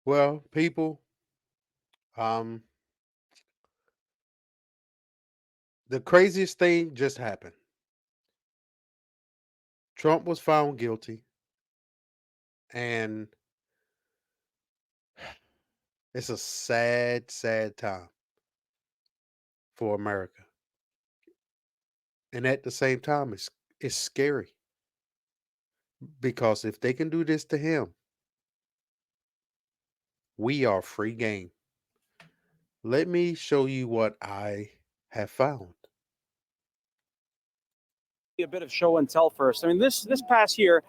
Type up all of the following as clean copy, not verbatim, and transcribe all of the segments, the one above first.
Well, people, um, the craziest thing just happened. Trump was found guilty, and it's a sad, sad time for America. And at the same time, it's scary because if they can do this to him, we are free game. Let me show you what I have found. A bit of show and tell first. I mean, this pass here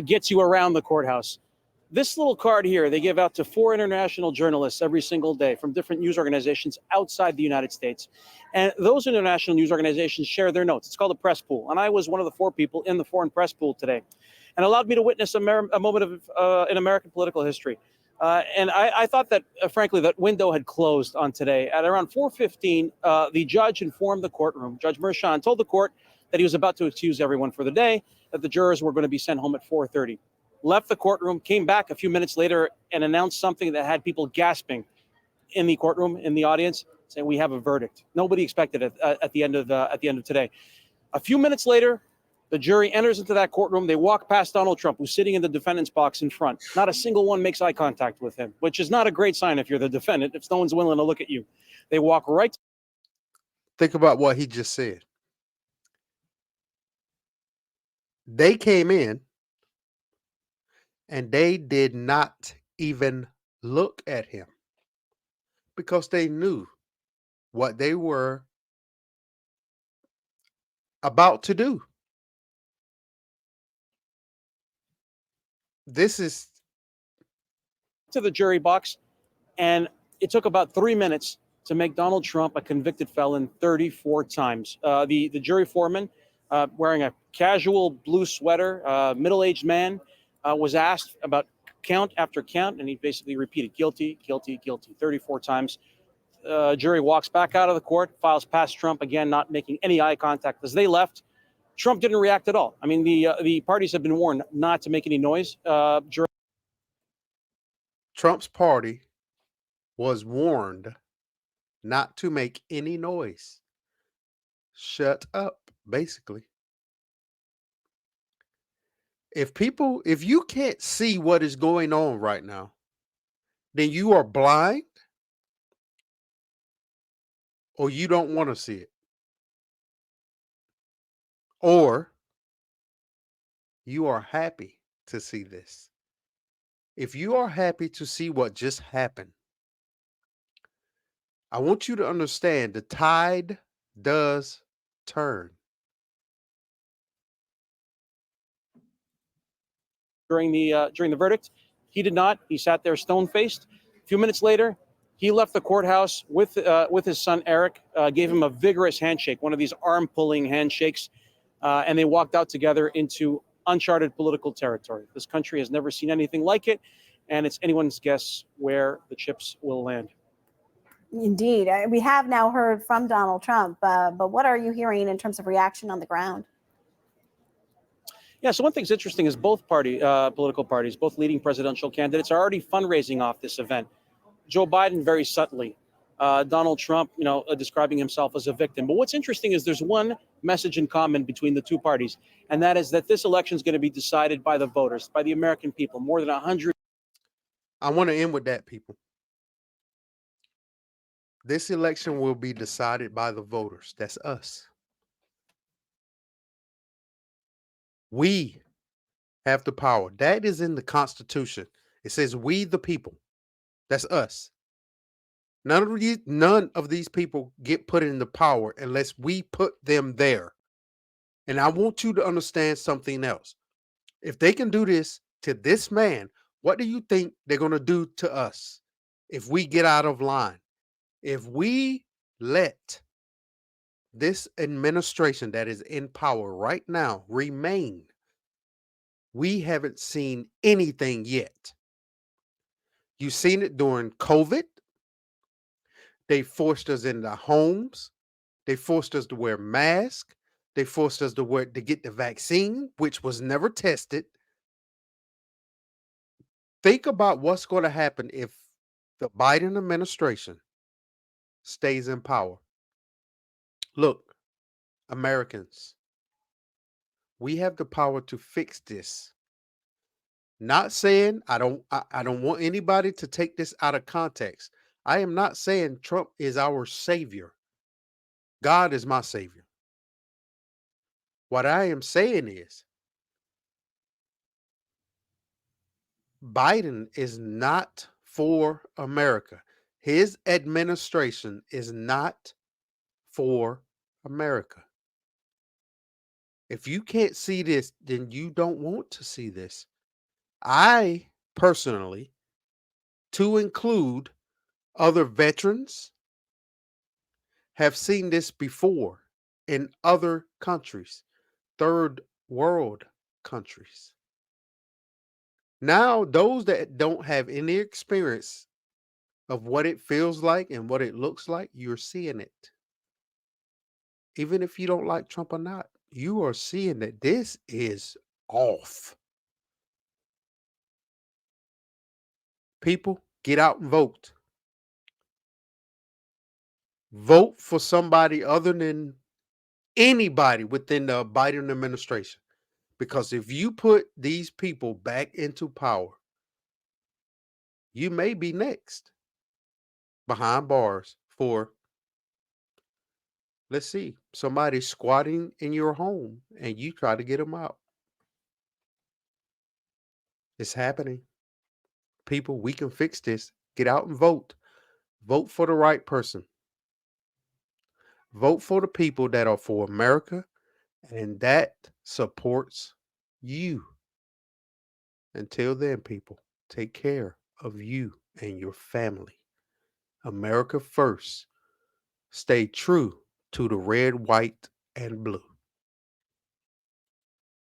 gets you around the courthouse. This little card here they give out to four international journalists every single day from different news organizations outside the United States, and those international news organizations share their notes. It's called a press pool, and I was one of the four people in the foreign press pool today, and allowed me to witness a moment of in American political history. And I thought that, frankly, that window had closed on today. At around 4:15, the judge informed the courtroom. Judge Mershon told the court that he was about to excuse everyone for the day, that the jurors were going to be sent home at 4:30. Left the courtroom, came back a few minutes later, and announced something that had people gasping in the courtroom, in the audience, saying, "We have a verdict." Nobody expected it at the end of today. A few minutes later, the jury enters into that courtroom. They walk past Donald Trump, who's sitting in the defendant's box in front. Not a single one makes eye contact with him, which is not a great sign if you're the defendant, if no one's willing to look at you. They walk right. Think about what he just said. They came in and they did not even look at him because they knew what they were about to do. This is To the jury box, and it took about 3 minutes to make Donald Trump a convicted felon 34 times. The jury foreman, wearing a casual blue sweater, middle-aged man, was asked about count after count, and he basically repeated guilty, guilty, guilty 34 times. Jury walks back out of the court, files past Trump again, not making any eye contact. As they left, Trump didn't react at all. I mean, the parties have been warned not to make any noise during. Trump's party was warned not to make any noise. Shut up, basically. If you can't see what is going on right now, then you are blind or you don't want to see it. Or you are happy to see this. If you are happy to see what just happened, I want you to understand the tide does turn. During the verdict. He did not. He sat there stone faced. A few minutes later, he left the courthouse with his son Eric. Gave him a vigorous handshake, one of these arm pulling handshakes, and they walked out together into uncharted political territory. This country has never seen anything like it, and it's anyone's guess where the chips will land. Indeed. We have now heard from Donald Trump, but what are you hearing in terms of reaction on the ground? Yeah, so one thing's interesting is both political parties, both leading presidential candidates, are already fundraising off this event. Joe Biden very subtly, Donald Trump, describing himself as a victim. But what's interesting is there's one message in common between the two parties, and that is that this election is going to be decided by the voters, by the American people. More than 100. I want to end with that, people. This election will be decided by the voters. That's us. We have the power. That is in the Constitution. It says we the people. That's us. None of these people get put in the power unless we put them there. And I want you to understand something else. If they can do this to this man, what do you think they're going to do to us if we get out of line? If we let this administration that is in power right now remain, we haven't seen anything yet. You've seen it during COVID. They forced us into homes. They forced us to wear masks. They forced us to get the vaccine, which was never tested. Think about what's going to happen if the Biden administration stays in power. Look, Americans, we have the power to fix this. Not saying I don't want anybody to take this out of context. I am not saying Trump is our savior. God is my savior. What I am saying is Biden is not for America. His administration is not for America. If you can't see this, then you don't want to see this. I personally, to include other veterans, have seen this before in other countries, third world countries. Now, those that don't have any experience of what it feels like and what it looks like, you're seeing it. Even if you don't like Trump or not, you are seeing that this is off. People, get out and vote. Vote for somebody other than anybody within the Biden administration. Because if you put these people back into power, you may be next behind bars for, let's see, somebody squatting in your home and you try to get them out. It's happening. People, we can fix this. Get out and vote. Vote for the right person. Vote for the people that are for America and that supports you. Until then, people, take care of you and your family. America first. Stay true to the red, white, and blue.